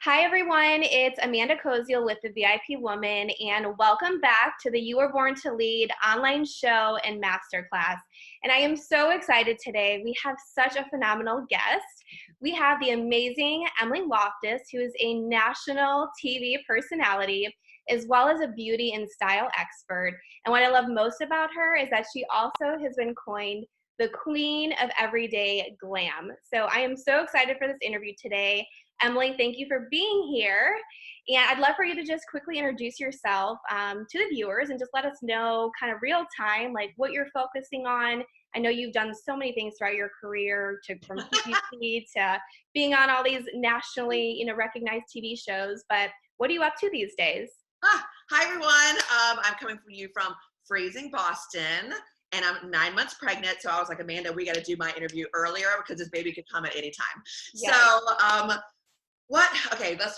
Hi, everyone. It's Amanda Koziel with the VIP Woman, and welcome back to the You Were Born to Lead online show and masterclass. And I am so excited today. We have such a phenomenal guest. We have the amazing Emily Loftiss, who is a national TV personality, as well as a beauty and style expert. And what I love most about her is that she also has been coined the queen of everyday glam. So I am so excited for this interview today. Emily, thank you for being here. And I'd love for you to just quickly introduce yourself to the viewers and just let us know kind of real time, like what you're focusing on. I know you've done so many things throughout your career, from QVC to being on all these nationally, recognized TV shows. But what are you up to these days? Hi, everyone. I'm coming from you from freezing Boston, and I'm 9 months pregnant. So I was like, Amanda, we got to do my interview earlier because this baby could come at any time. Yes. So,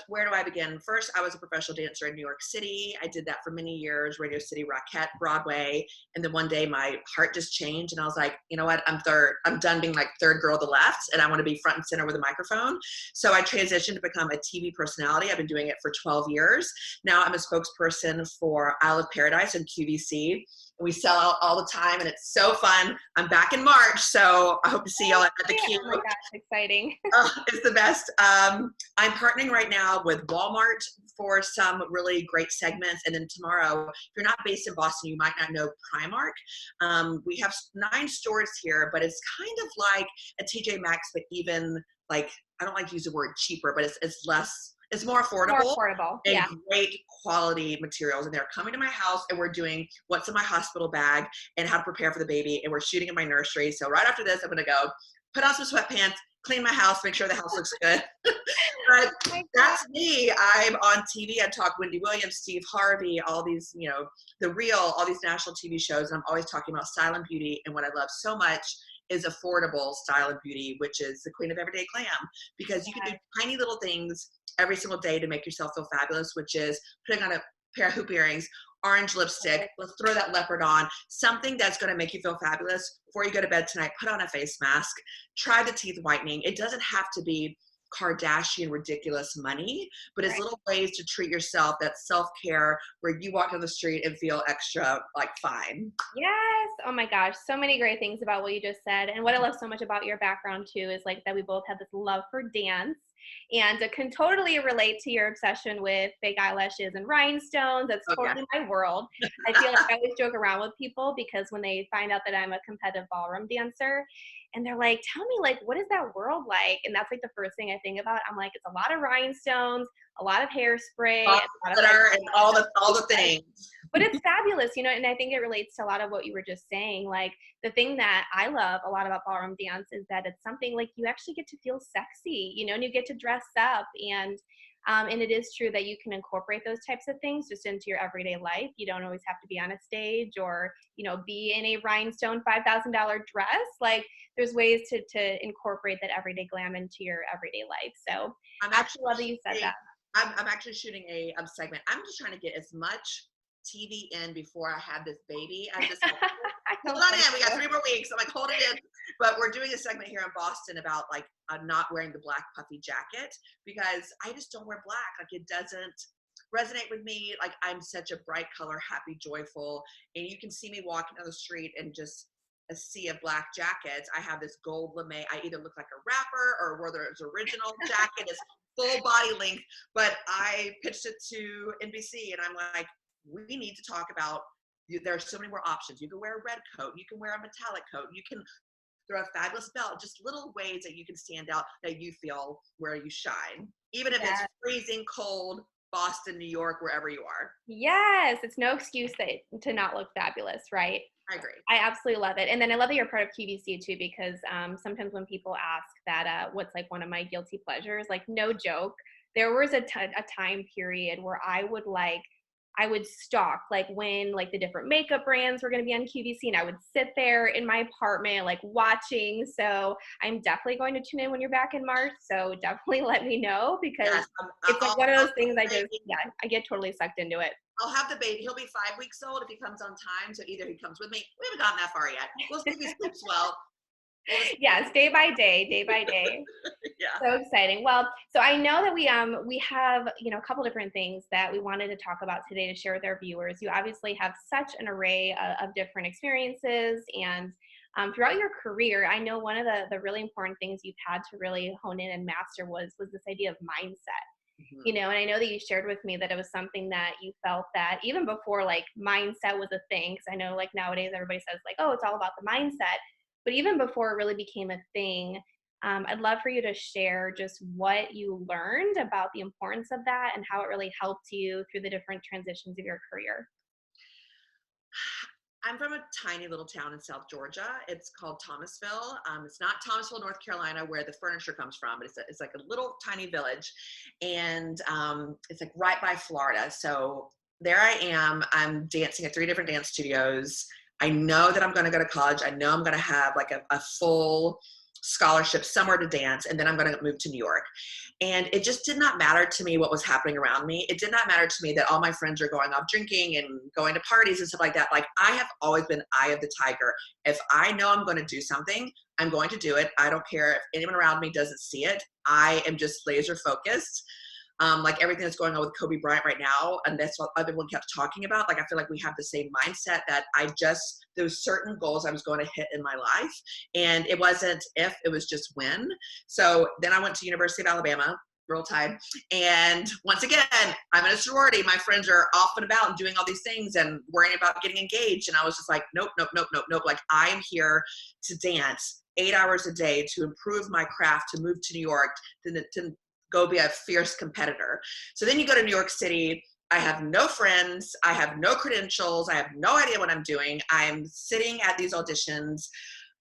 where do I begin? First, I was a professional dancer in New York City. I did that for many years, Radio City, Rockette, Broadway. And then one day my heart just changed and I was like, you know what? I'm done being like third girl to the left and I want to be front and center with a microphone. So I transitioned to become a TV personality. I've been doing it for 12 years. Now I'm a spokesperson for Isle of Paradise and QVC. We sell out all the time and it's so fun. I'm back in March, so I hope to see y'all at the Q. Oh my gosh, exciting. It's the best. I'm partnering right now with Walmart for some really great segments. And then tomorrow, if you're not based in Boston, you might not know Primark. We have 9 stores here, but it's kind of like a TJ Maxx, but even like, I don't like to use the word cheaper, but it's more affordable, and yeah. great quality materials. And they're coming to my house and we're doing what's in my hospital bag and how to prepare for the baby. And we're shooting in my nursery. So right after this, I'm going to go put on some sweatpants, clean my house, make sure the house looks good. But that's me. I'm on TV. I talk Wendy Williams, Steve Harvey, all these, all these national TV shows. And I'm always talking about style and beauty. And what I love so much is affordable style and beauty, which is the queen of everyday glam, because you can do tiny little things every single day to make yourself feel fabulous, which is putting on a pair of hoop earrings, orange lipstick, let's throw that leopard on, something that's going to make you feel fabulous before you go to bed tonight. Put on a face mask, try the teeth whitening. It doesn't have to be Kardashian ridiculous money, but it's little ways to treat yourself, that self-care where you walk down the street and feel extra like fine. Yes. Oh my gosh. So many great things about what you just said. And what I love so much about your background too is like that we both have this love for dance and can totally relate to your obsession with fake eyelashes and rhinestones. That's totally my world. I feel like I always joke around with people because when they find out that I'm a competitive ballroom dancer and they're like, tell me, like, what is that world like? And that's like the first thing I think about. I'm like, it's a lot of rhinestones, a lot of hairspray, and all the things. But it's fabulous, and I think it relates to a lot of what you were just saying. Like, the thing that I love a lot about ballroom dance is that it's something like you actually get to feel sexy, and you get to dress up. And it is true that you can incorporate those types of things just into your everyday life. You don't always have to be on a stage or, be in a rhinestone $5,000 dress. Like, there's ways to incorporate that everyday glam into your everyday life. So I actually love that you said that. I'm actually shooting a segment. I'm just trying to get as much TV in before I have this baby. I'm just like, hold on in. We got 3 more weeks. I'm like, hold it in. But we're doing a segment here in Boston about like not wearing the black puffy jacket because I just don't wear black. Like, it doesn't resonate with me. Like, I'm such a bright color, happy, joyful, and you can see me walking down the street and just a sea of black jackets. I have this gold lame. I either look like a rapper or whether it's original jacket is full body length. But I pitched it to NBC and I'm like, we need to talk about, there are so many more options. You can wear a red coat, you can wear a metallic coat, you can throw a fabulous belt, just little ways that you can stand out, that you feel where you shine, even if it's freezing cold, Boston, New York, wherever you are. Yes, it's no excuse to not look fabulous, right? I agree. I absolutely love it. And then I love that you're part of QVC too, because sometimes when people ask that what's like one of my guilty pleasures, like, no joke, there was a time period where I would stalk like when like the different makeup brands were going to be on QVC, and I would sit there in my apartment like watching. So I'm definitely going to tune in when you're back in March. So definitely let me know, because it's like one of those things I get totally sucked into it. I'll have the baby. He'll be 5 weeks old if he comes on time. So either he comes with me. We haven't gotten that far yet. We'll see if he sleeps well. Yes, day by day, day by day. Yeah. So exciting. Well, so I know that we have, a couple different things that we wanted to talk about today to share with our viewers. You obviously have such an array of different experiences, and throughout your career, I know one of the really important things you've had to really hone in and master was this idea of mindset. Mhm. And I know that you shared with me that it was something that you felt that even before like mindset was a thing, because I know like nowadays everybody says like, oh, it's all about the mindset. But even before it really became a thing, I'd love for you to share just what you learned about the importance of that and how it really helped you through the different transitions of your career. I'm from a tiny little town in South Georgia. It's called Thomasville. It's not Thomasville, North Carolina, where the furniture comes from, but it's like a little tiny village, and it's like right by Florida. So there I am. I'm dancing at 3 different dance studios. I know that I'm going to go to college. I know I'm going to have like a full scholarship somewhere to dance, and then I'm going to move to New York. And it just did not matter to me what was happening around me. It did not matter to me that all my friends are going off drinking and going to parties and stuff like that. Like, I have always been eye of the tiger. If I know I'm going to do something, I'm going to do it. I don't care if anyone around me doesn't see it. I am just laser focused. Like everything that's going on with Kobe Bryant right now, and that's what everyone kept talking about. Like, I feel like we have the same mindset that there was certain goals I was going to hit in my life, and it wasn't if, it was just when. So then I went to University of Alabama, Roll Tide, and once again, I'm in a sorority. My friends are off and about and doing all these things and worrying about getting engaged, and I was just like, nope, nope, nope, nope, nope. Like, I am here to dance 8 hours a day, to improve my craft, to move to New York, to go be a fierce competitor. So then you go to New York City. I have no friends. I have no credentials. I have no idea what I'm doing. I'm sitting at these auditions,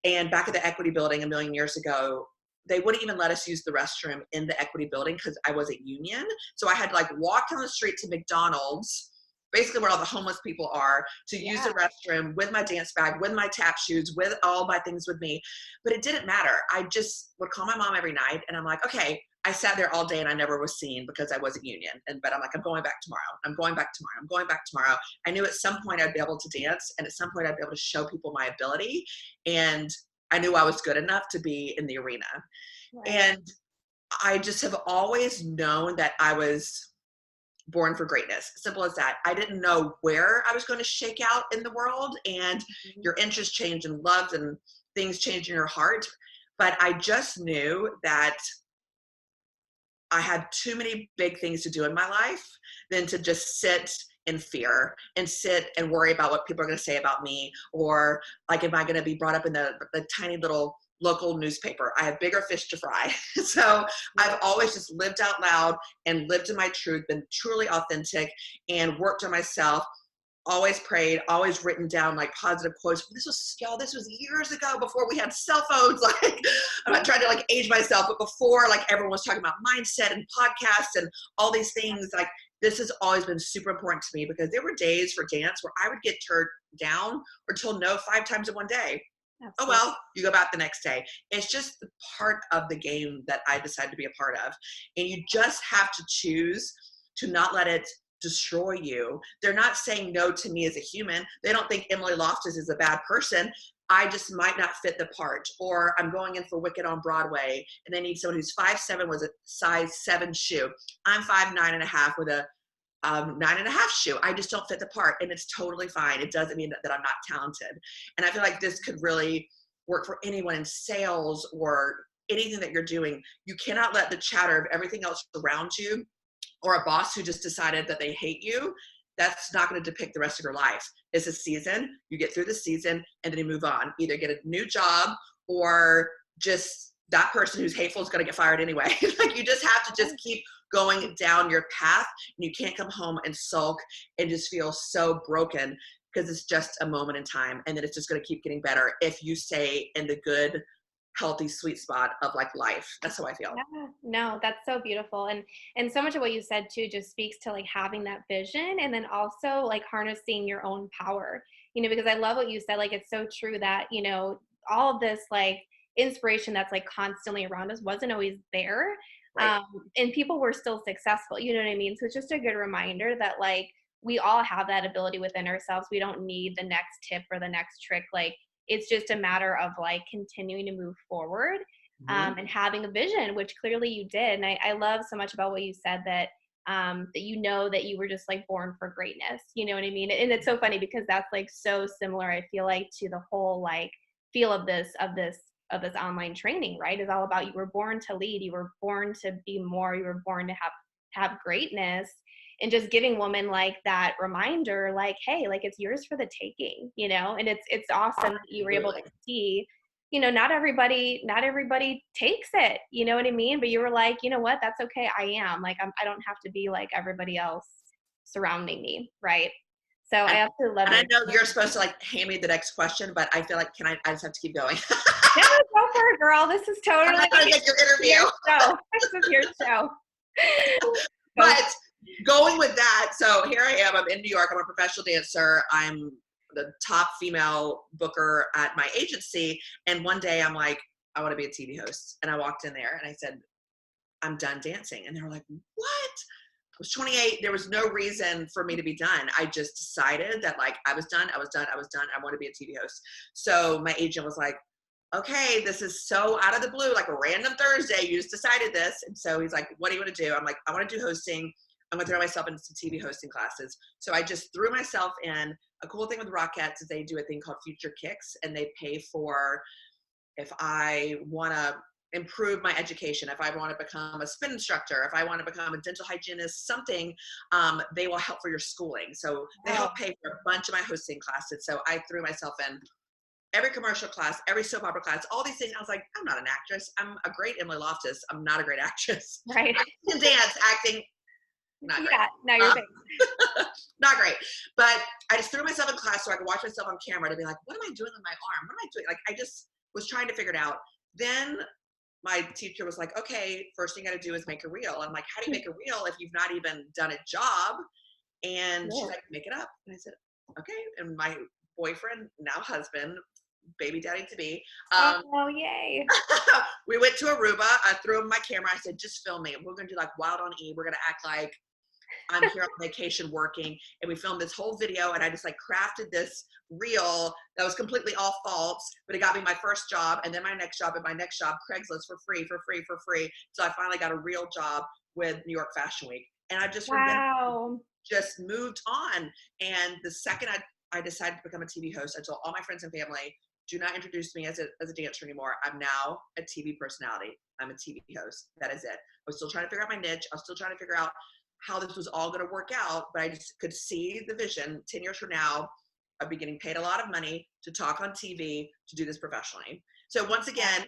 and back at the Equity Building a million years ago, they wouldn't even let us use the restroom in the Equity Building because I wasn't union. So I had to like walk down the street to McDonald's, basically where all the homeless people are, to use the Yeah. restroom with my dance bag, with my tap shoes, with all my things with me. But it didn't matter. I just would call my mom every night, and I'm like, okay, I sat there all day and I never was seen because I wasn't union. But I'm like, I'm going back tomorrow. I'm going back tomorrow. I'm going back tomorrow. I knew at some point I'd be able to dance, and at some point I'd be able to show people my ability. And I knew I was good enough to be in the arena. Right. And I just have always known that I was born for greatness. Simple as that. I didn't know where I was going to shake out in the world, and Mhm. your interests change and loves and things change in your heart. But I just knew that I had too many big things to do in my life than to just sit in fear and sit and worry about what people are going to say about me, or like, am I going to be brought up in the tiny little local newspaper? I have bigger fish to fry. So I've always just lived out loud and lived in my truth, been truly authentic, and worked on myself. Always prayed, always written down like positive quotes. This was years ago, before we had cell phones. Like, I'm not trying to like age myself, but before like everyone was talking about mindset and podcasts and all these things. Like, this has always been super important to me, because there were days for dance where I would get turned down or told no 5 times in one day. Oh Absolutely. well, you go back the next day. It's just the part of the game that I decided to be a part of. And you just have to choose to not let it destroy you. They're not saying no to me as a human. They don't think Emily Loftiss is a bad person. I just might not fit the part. Or I'm going in for Wicked on Broadway, and they need someone who's 5'7" with a size 7 shoe. I'm 5'9.5" with a 9.5 shoe. I just don't fit the part, and it's totally fine. It doesn't mean that I'm not talented. And I feel like this could really work for anyone in sales or anything that you're doing. You cannot let the chatter of everything else around you, or a boss who just decided that they hate you, that's not going to depict the rest of your life. It's a season. You get through the season, and then you move on. Either get a new job, or just that person who's hateful is going to get fired anyway. Like, you just have to just keep going down your path, and you can't come home and sulk and just feel so broken, because it's just a moment in time, and then it's just going to keep getting better if you stay in the good, healthy, sweet spot of like life. That's how I feel. Yeah, no, that's so beautiful. And so much of what you said too just speaks to like having that vision, and then also like harnessing your own power. Because I love what you said. Like, it's so true that, all of this like inspiration that's like constantly around us wasn't always there. Right. Um, and people were still successful, you know what I mean? So it's just a good reminder that like we all have that ability within ourselves. We don't need the next tip or the next trick. Like, it's just a matter of like continuing to move forward, and having a vision, which clearly you did. And I love so much about what you said, that that you know that you were just like born for greatness. You know what I mean? And it's so funny because that's like so similar, I feel like, to the whole like feel of this online training, right? Is all about, you were born to lead, you were born to be more, you were born to have greatness. And just giving women like that reminder, like, hey, like it's yours for the taking, you know. And it's awesome that you were able to see, you know, not everybody takes it, you know what I mean? But you were like, you know what, that's okay. I don't have to be like everybody else surrounding me, right? So I absolutely love And I it. know you're supposed to like hand me the next question, but I feel like I just have to keep going. No, go for it, girl. This is I'm totally not gonna get your interview. your show. This is your show. But going with that, so here I am. I'm in New York. I'm a professional dancer. I'm the top female booker at my agency. And one day I'm like, I want to be a TV host. And I walked in there and I said, I'm done dancing. And they were like, what? I was 28. There was no reason for me to be done. I just decided that like I was done. I want to be a TV host. So my agent was like, okay, this is so out of the blue, like a random Thursday, you just decided this. And so he's like, what do you want to do? I'm like, I want to do hosting. I'm going to throw myself into some TV hosting classes. So I just threw myself in. A cool thing with Rockettes is they do a thing called Future Kicks, and they pay for, if I want to improve my education, if I want to become a spin instructor, if I want to become a dental hygienist, something, they will help for your schooling. So they help pay for a bunch of my hosting classes. So I threw myself in every commercial class, every soap opera class, all these things. I was like, I'm not an actress. I'm a great Emily Loftiss. I'm not a great actress. Right. I can dance, acting, not great. Yeah, no, you're saying. Not great. But I just threw myself in class so I could watch myself on camera to be like, what am I doing with my arm? What am I doing? Like, I just was trying to figure it out. Then my teacher was like, okay, first thing you got to do is make a reel. I'm like, how do you make a reel if you've not even done a job? And she's like, make it up. And I said, okay. And my boyfriend, now husband, baby daddy to be, Oh, yay. we went to Aruba. I threw him my camera. I said, just film me. We're going to do like Wild on E. We're going to act like I'm here on vacation working. And we filmed this whole video, and I just like crafted this reel that was completely all false, but it got me my first job, and then my next job, and my next job, Craigslist for free. So I finally got a real job with New York Fashion Week. And I just just moved on. And the second I decided to become a TV host, I told all my friends and family, do not introduce me as a dancer anymore. I'm now a TV personality. I'm a TV host. That is it. I was still trying to figure out my niche. I was still trying to figure out how this was all going to work out, but I just could see the vision 10 years from now. I'd be getting paid a lot of money to talk on TV, to do this professionally. So once again,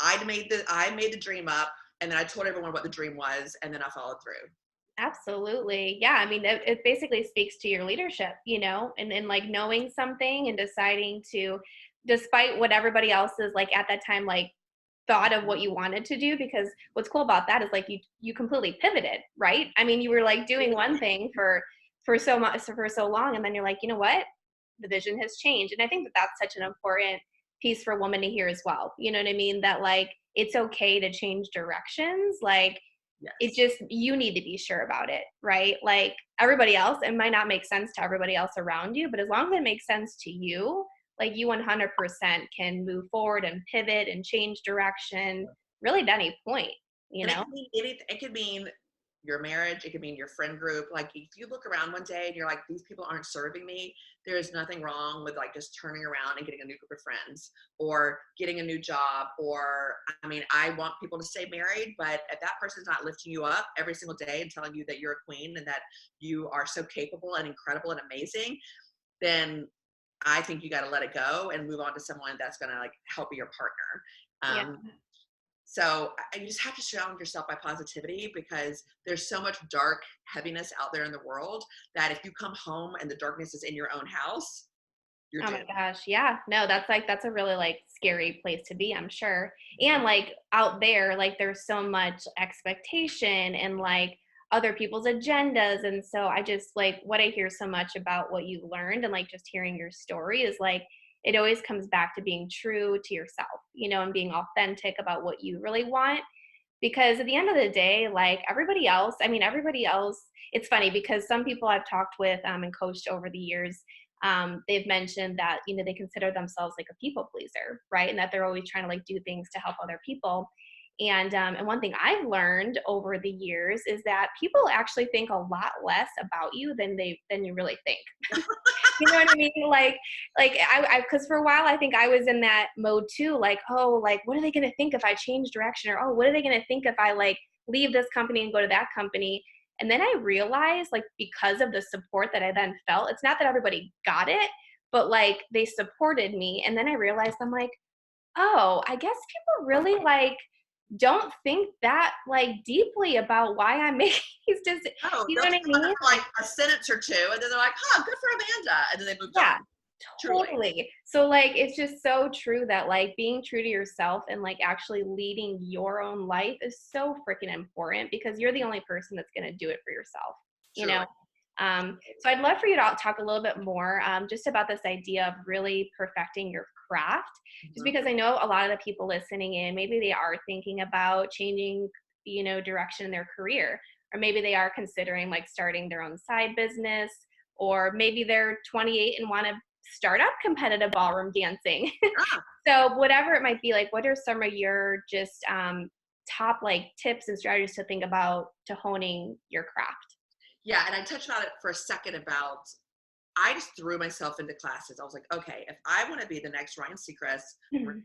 I made the dream up, and then I told everyone what the dream was, and then I followed through. Absolutely. Yeah. I mean, it basically speaks to your leadership, you know, and like knowing something and deciding to, despite what everybody else is like at that time, like thought of what you wanted to do. Because what's cool about that is like you completely pivoted, right? I mean, you were like doing one thing for so much, for so long, and then you're like, you know what, the vision has changed. And I think that that's such an important piece for a woman to hear as well. You know what I mean? That like it's okay to change directions. Like, yes. It just, you need to be sure about it, right? Like everybody else, it might not make sense to everybody else around you, but as long as it makes sense to you, like you 100% can move forward and pivot and change direction really at any point, you know? It could mean your marriage. It could mean your friend group. Like if you look around one day and you're like, these people aren't serving me, there is nothing wrong with like just turning around and getting a new group of friends or getting a new job. Or, I mean, I want people to stay married, but if that person's not lifting you up every single day and telling you that you're a queen and that you are so capable and incredible and amazing, then I think you got to let it go and move on to someone that's going to like help be your partner. So you just have to surround yourself by positivity, because there's so much dark heaviness out there in the world that if you come home and the darkness is in your own house, you're Oh dead. my gosh. Yeah. No, that's a really like scary place to be, I'm sure. And like out there, like there's so much expectation and like other people's agendas. And so I just like what I hear so much about what you learned and like just hearing your story is like, it always comes back to being true to yourself, you know, and being authentic about what you really want. Because at the end of the day, like everybody else, it's funny because some people I've talked with and coached over the years, they've mentioned that, you know, they consider themselves like a people pleaser, right? And that they're always trying to like do things to help other people. And one thing I've learned over the years is that people actually think a lot less about you than you really think. You know what I mean? Like I because for a while I think I was in that mode too. Like, oh, like what are they going to think if I change direction? Or, oh, what are they going to think if I like leave this company and go to that company? And then I realized, like, because of the support that I then felt, it's not that everybody got it, but like they supported me. And then I realized, I'm like, oh, I guess people really like don't think that like deeply about why I'm making these decisions. Oh, You they'll know what think I about mean? it for like a sentence or two, and then they're like, "Huh, good for Amanda," and then they moved Yeah, on. Truly, totally. So like it's just so true that like being true to yourself and like actually leading your own life is so freaking important because you're the only person that's going to do it for yourself, you truly. know? So I'd love for you to talk a little bit more just about this idea of really perfecting your craft, just Mhm. because I know a lot of the people listening in, maybe they are thinking about changing, you know, direction in their career, or maybe they are considering like starting their own side business, or maybe they're 28 and want to start up competitive ballroom dancing. Ah, So whatever it might be, like what are some of your just top like tips and strategies to think about to honing your craft? yeah, and I touched on it for a second about I just threw myself into classes. I was like, okay, if I want to be the next Ryan Seacrest, Mhm.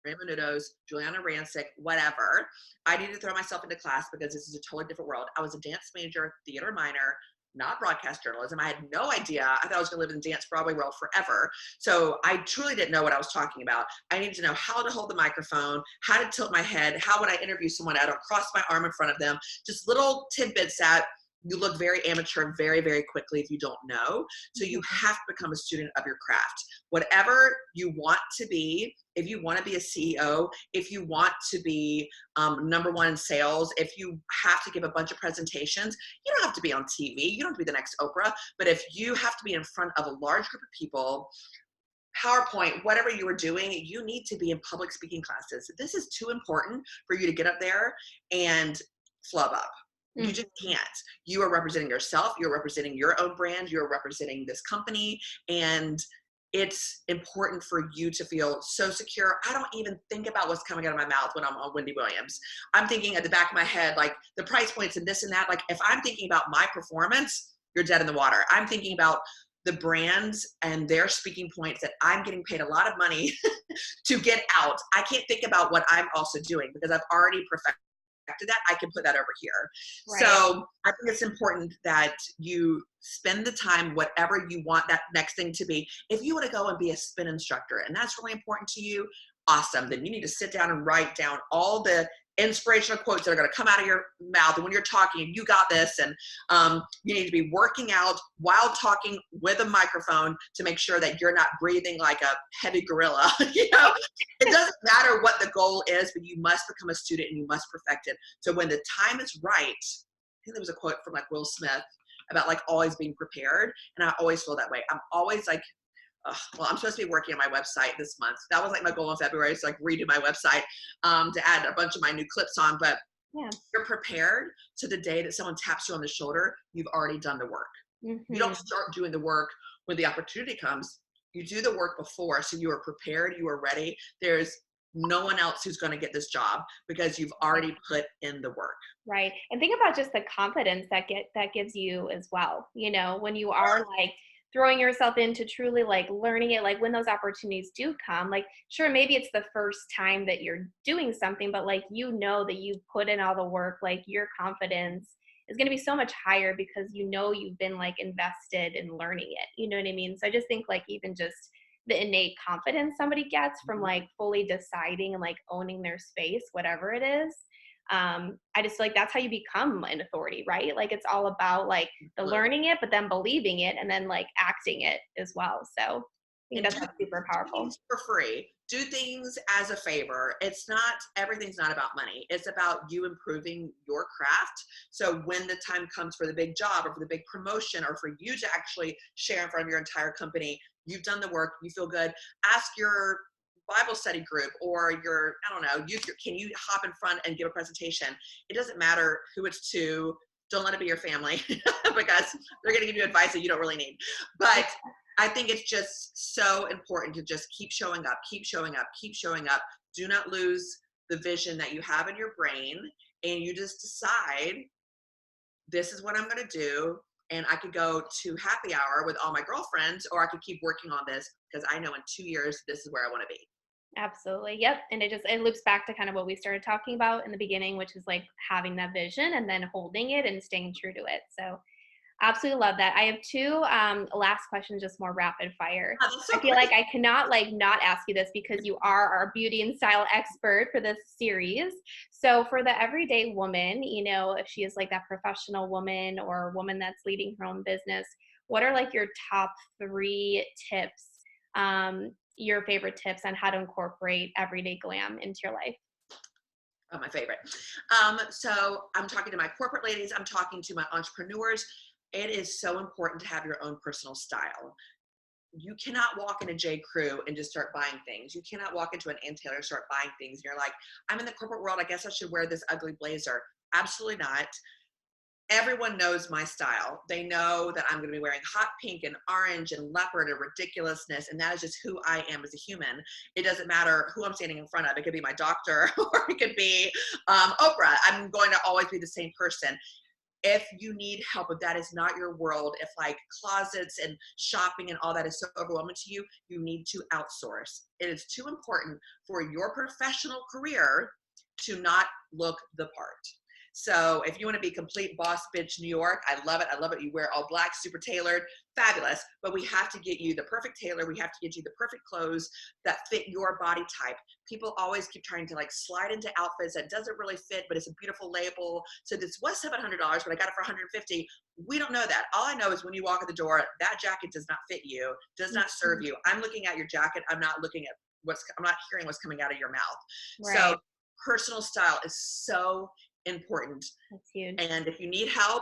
Raymond Menudos, Juliana Rancic, whatever, I need to throw myself into class because this is a totally different world. I was a dance major, theater minor, not broadcast journalism. I had no idea. I thought I was going to live in the dance Broadway world forever. So I truly didn't know what I was talking about. I needed to know how to hold the microphone, how to tilt my head, how would I interview someone? I don't cross my arm in front of them. Just little tidbits that you look very amateur very, very quickly if you don't know. So you Mhm. have to become a student of your craft. Whatever you want to be, if you want to be a CEO, if you want to be number one in sales, if you have to give a bunch of presentations, you don't have to be on TV. You don't have to be the next Oprah. But if you have to be in front of a large group of people, PowerPoint, whatever you are doing, you need to be in public speaking classes. This is too important for you to get up there and flub up. You just Mhm. can't. You are representing yourself. You're representing your own brand. You're representing this company. And it's important for you to feel so secure. I don't even think about what's coming out of my mouth when I'm on Wendy Williams. I'm thinking at the back of my head, like the price points and this and that. Like if I'm thinking about my performance, you're dead in the water. I'm thinking about the brands and their speaking points that I'm getting paid a lot of money to get out. I can't think about what I'm also doing because I've already perfected that. I can put that over here. Right. So I think it's important that you spend the time, whatever you want that next thing to be. If you want to go and be a spin instructor and that's really important to you, awesome. Then you need to sit down and write down all the inspirational quotes that are going to come out of your mouth. And when you're talking, you got this. And you need to be working out while talking with a microphone to make sure that you're not breathing like a heavy gorilla. You know, it doesn't matter what the goal is, but you must become a student and you must perfect it. So when the time is right, I think there was a quote from like Will Smith about like always being prepared. And I always feel that way. I'm always like, well, I'm supposed to be working on my website this month. That was like my goal in February, so like redo my website to add a bunch of my new clips on. But Yeah. you're prepared, so the day that someone taps you on the shoulder, you've already done the work. You don't Mhm. start doing the work when the opportunity comes. You do the work before, so you are prepared, you are ready. There's no one else who's going to get this job because you've already put in the work. Right. And think about just the confidence that gives you as well. You know, when you are like throwing yourself into truly like learning it, like when those opportunities do come, like sure, maybe it's the first time that you're doing something, but like you know that you've put in all the work, like your confidence is going to be so much higher because you know you've been like invested in learning it. You know what I mean? So I just think like even just the innate confidence somebody gets from Mhm. like fully deciding and like owning their space, whatever it is, I just feel like that's how you become an authority, right? Like it's all about like the learning it, but then believing it and then like acting it as well. So I think And that's super do powerful. things for free. Do things as a favor. It's not, everything's not about money. It's about you improving your craft. So when the time comes for the big job or for the big promotion or for you to actually share in front of your entire company, you've done the work, you feel good. Ask your Bible study group or your, I don't know, can you hop in front and give a presentation? It doesn't matter who it's to. don't let it be your family because they're going to give you advice that you don't really need. But I think it's just so important to just keep showing up, keep showing up, keep showing up. Do not lose the vision that you have in your brain, and you just decide, this is what I'm going to do. And I could go to happy hour with all my girlfriends, or I could keep working on this because I know in 2 years, this is where I want to be. Absolutely. Yep. And it loops back to kind of what we started talking about in the beginning, which is like having that vision and then holding it and staying true to it. So absolutely love that. I have two last questions, just more rapid fire. Oh, that's so I feel great. like I cannot not ask you this because you are our beauty and style expert for this series. So for the everyday woman, if she is like that professional woman or woman that's leading her own business, what are like your top 3 tips, your favorite tips on how to incorporate everyday glam into your life? Oh, my favorite. So I'm talking to my corporate ladies. I'm talking to my entrepreneurs. It is so important to have your own personal style. You cannot walk into J. Crew and just start buying things. You cannot walk into an Ann Taylor and start buying things. And you're like, I'm in the corporate world. I guess I should wear this ugly blazer. Absolutely not. Everyone knows my style. They know that I'm going to be wearing hot pink and orange and leopard and ridiculousness. And that is just who I am as a human. It doesn't matter who I'm standing in front of. It could be my doctor or it could be Oprah. I'm going to always be the same person. If you need help, if that is not your world, if like closets and shopping and all that is so overwhelming to you, you need to outsource. It is too important for your professional career to not look the part. So if you want to be complete boss bitch New York, I love it. I love it. You wear all black, super tailored, fabulous. But we have to get you the perfect tailor. We have to get you the perfect clothes that fit your body type. People always keep trying to like slide into outfits that doesn't really fit, but it's a beautiful label. So this was $700, but I got it for $150. We don't know that. All I know is when you walk in the door, that jacket does not fit you, does not serve you. I'm looking at your jacket. I'm not looking at I'm not hearing what's coming out of your mouth. Right. So personal style is so important. That's huge. And if you need help,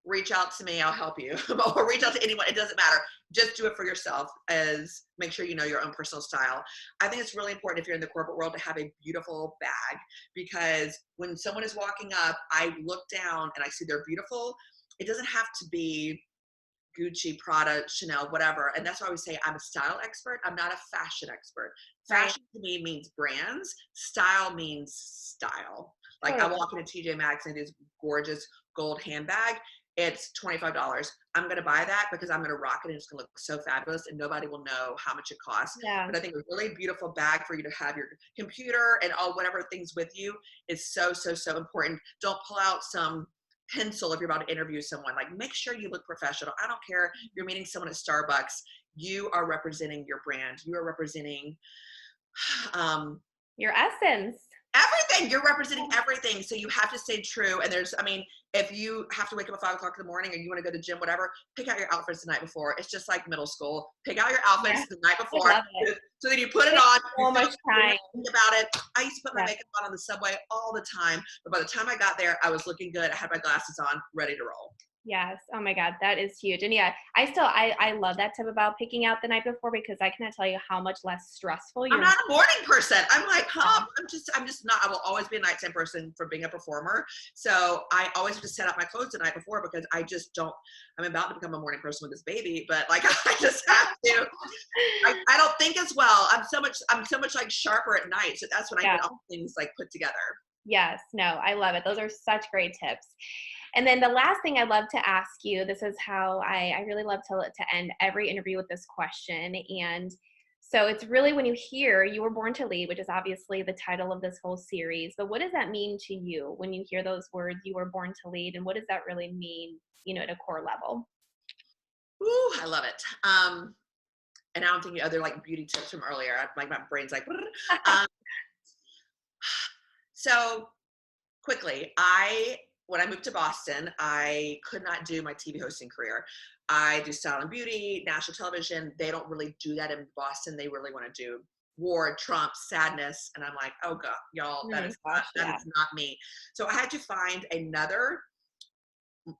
reach out to me. I'll help you. Or reach out to anyone. It doesn't matter. Just do it for yourself. As make sure you know your own personal style. I think it's really important if you're in the corporate world to have a beautiful bag, because when someone is walking up, I look down and I see they're beautiful. It doesn't have to be Gucci, Prada, Chanel, whatever. And that's why I always say I'm a style expert. I'm not a fashion expert. Fashion to me means brands. Style means style. Like I walk into TJ Maxx and this gorgeous gold handbag. It's $25. I'm going to buy that because I'm going to rock it and it's going to look so fabulous and nobody will know how much it costs. Yeah. But I think a really beautiful bag for you to have your computer and all whatever things with you is so, so, so important. Don't pull out some pencil if you're about to interview someone. Like make sure you look professional. I don't care if you're meeting someone at Starbucks. You are representing your brand. You are representing your essence. Everything. You're representing everything. So you have to stay true. And if you have to wake up at 5 o'clock in the morning or you want to go to the gym, whatever, pick out your outfits the night before. It's just like middle school. Pick out your outfits the night before. So then you put it on. So much time. Think about it. I used to put my makeup on the subway all the time. But by the time I got there, I was looking good. I had my glasses on, ready to roll. Yes. Oh my God, that is huge. And yeah, I love that tip about picking out the night before, because I cannot tell you how much less stressful you're. I'm not a morning person. I'm like, I'm just not. I will always be a nighttime person from being a performer. So I always have to set up my clothes the night before because I just don't. I'm about to become a morning person with this baby, but like I just have to. I don't think as well. I'm so much like sharper at night. So that's when I get all things like put together. Yes. No, I love it. Those are such great tips. And then the last thing I'd love to ask you, this is how I really love to end every interview with this question. And so it's really when you hear You Were Born to Lead, which is obviously the title of this whole series, but what does that mean to you when you hear those words, you were born to lead, and what does that really mean, at a core level? Ooh, I love it. And now I'm thinking other like beauty tips from earlier. Like my brain's like, so quickly, when I moved to Boston, I could not do my TV hosting career. I do style and beauty, national television. They don't really do that in Boston. They really want to do war, Trump, sadness. And I'm like, oh God, y'all, that is not me. So I had to find another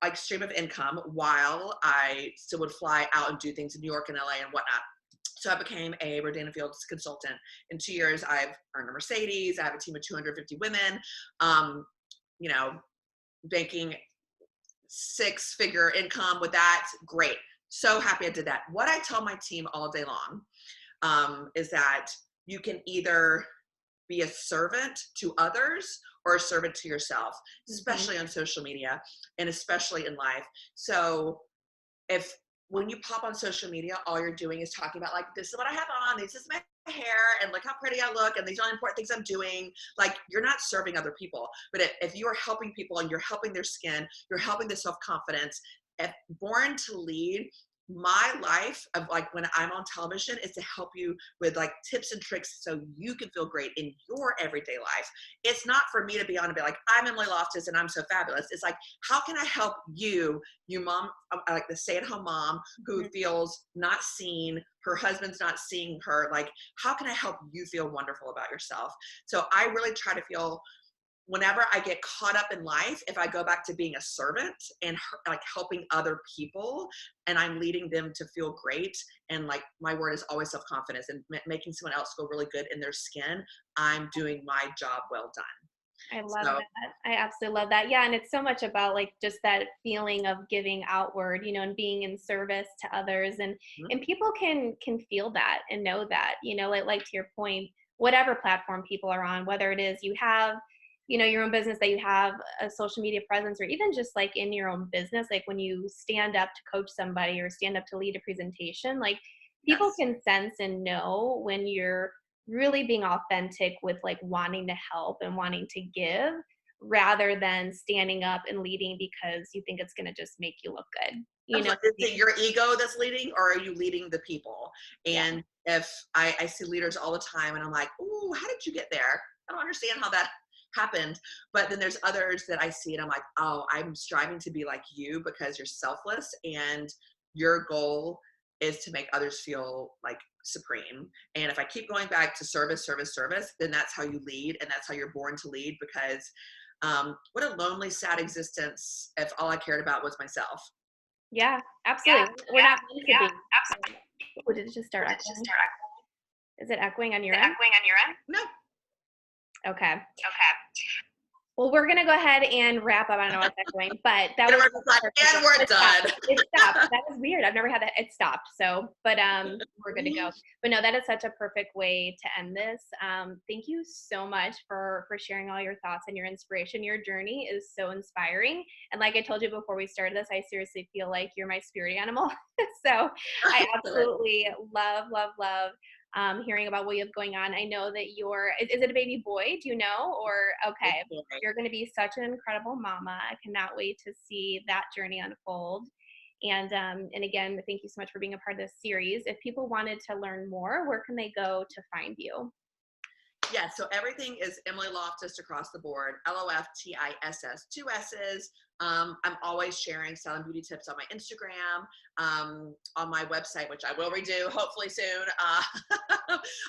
like stream of income while I still would fly out and do things in New York and LA and whatnot. So I became a Rodin & Fields consultant. In 2 years, I've earned a Mercedes. I have a team of 250 women, making 6-figure income with that. Great. So happy I did that. What I tell my team all day long is that you can either be a servant to others or a servant to yourself, especially on social media and especially in life. So if when you pop on social media, all you're doing is talking about like, this is what I have on, this is my hair, and look how pretty I look, and these are the important things I'm doing. Like, you're not serving other people. But if you are helping people and you're helping their skin, you're helping their self-confidence. If Born to Lead, my life of like when I'm on television is to help you with like tips and tricks so you can feel great in your everyday life. It's not for me to be on and be like, I'm Emily Loftiss and I'm so fabulous. It's like, how can I help you mom, like the stay-at-home mom who feels not seen, her husband's not seeing her, like, how can I help you feel wonderful about yourself? So I really try to feel, whenever I get caught up in life, if I go back to being a servant and like helping other people and I'm leading them to feel great, and like my word is always self-confidence and making someone else feel really good in their skin, I'm doing my job well done. I love So, that. I absolutely love that. Yeah, and it's so much about like just that feeling of giving outward, and being in service to others, and people can feel that and know that, like to your point, whatever platform people are on, whether it is you have, your own business, that you have a social media presence, or even just like in your own business, like when you stand up to coach somebody or stand up to lead a presentation, like people yes. can sense and know when you're really being authentic with like wanting to help and wanting to give, rather than standing up and leading because you think it's going to just make you look good. Is it your ego that's leading, or are you leading the people? Yeah. And if I see leaders all the time and I'm like, ooh, how did you get there? I don't understand how that happened. But then there's others that I see and I'm like, oh, I'm striving to be like you because you're selfless and your goal is to make others feel like supreme. And if I keep going back to service, service, service, then that's how you lead, and that's how you're born to lead. Because what a lonely, sad existence if all I cared about was myself. Yeah, Yeah, absolutely. We're yeah, not meant to yeah, be. absolutely. Oh, did it just start Did it just echoing? start echoing? Is it echoing on Is your it end? echoing on your end? No. Okay. Okay. Well, we're gonna go ahead and wrap up. I don't know what's echoing, but that was perfect. And we're It stopped. done. It stopped. That was weird. I've never had that. It stopped. So, but we're good to go. But no, that is such a perfect way to end this. Thank you so much for sharing all your thoughts and your inspiration. Your journey is so inspiring. And like I told you before we started this, I seriously feel like you're my spirit animal. So I absolutely love, love, love hearing about what you have going on. I know that is it a baby boy? Do you know? Or okay, you're going to be such an incredible mama. I cannot wait to see that journey unfold. And again, thank you so much for being a part of this series. If people wanted to learn more, where can they go to find you? Yeah, so everything is Emily Loftiss across the board. Loftiss, 2 S's. I'm always sharing style and beauty tips on my Instagram, on my website, which I will redo hopefully soon.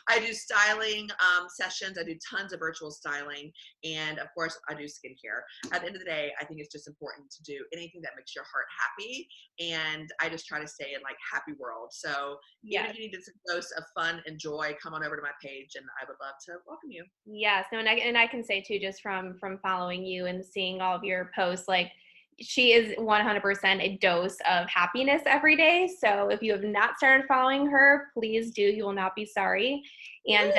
I do styling sessions. I do tons of virtual styling. And of course, I do skincare. At the end of the day, I think it's just important to do anything that makes your heart happy. And I just try to stay in like happy world. So even if you need a dose of fun and joy, come on over to my page and I would love to welcome you. Yes, no, and I can say too, just from following you and seeing all of your posts, like she is 100% a dose of happiness every day. So if you have not started following her, please do. You will not be sorry. And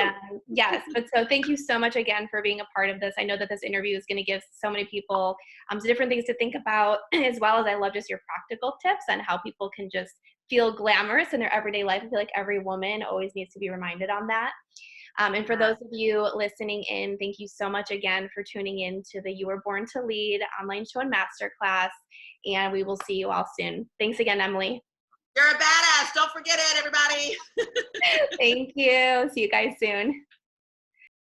yes, but so thank you so much again for being a part of this. I know that this interview is going to give so many people some different things to think about, as well as I love just your practical tips on how people can just feel glamorous in their everyday life. I feel like every woman always needs to be reminded on that. And for those of you listening in, thank you so much again for tuning in to the You Were Born to Lead online show and masterclass. And we will see you all soon. Thanks again, Emily. You're a badass. Don't forget it, everybody. Thank you. See you guys soon.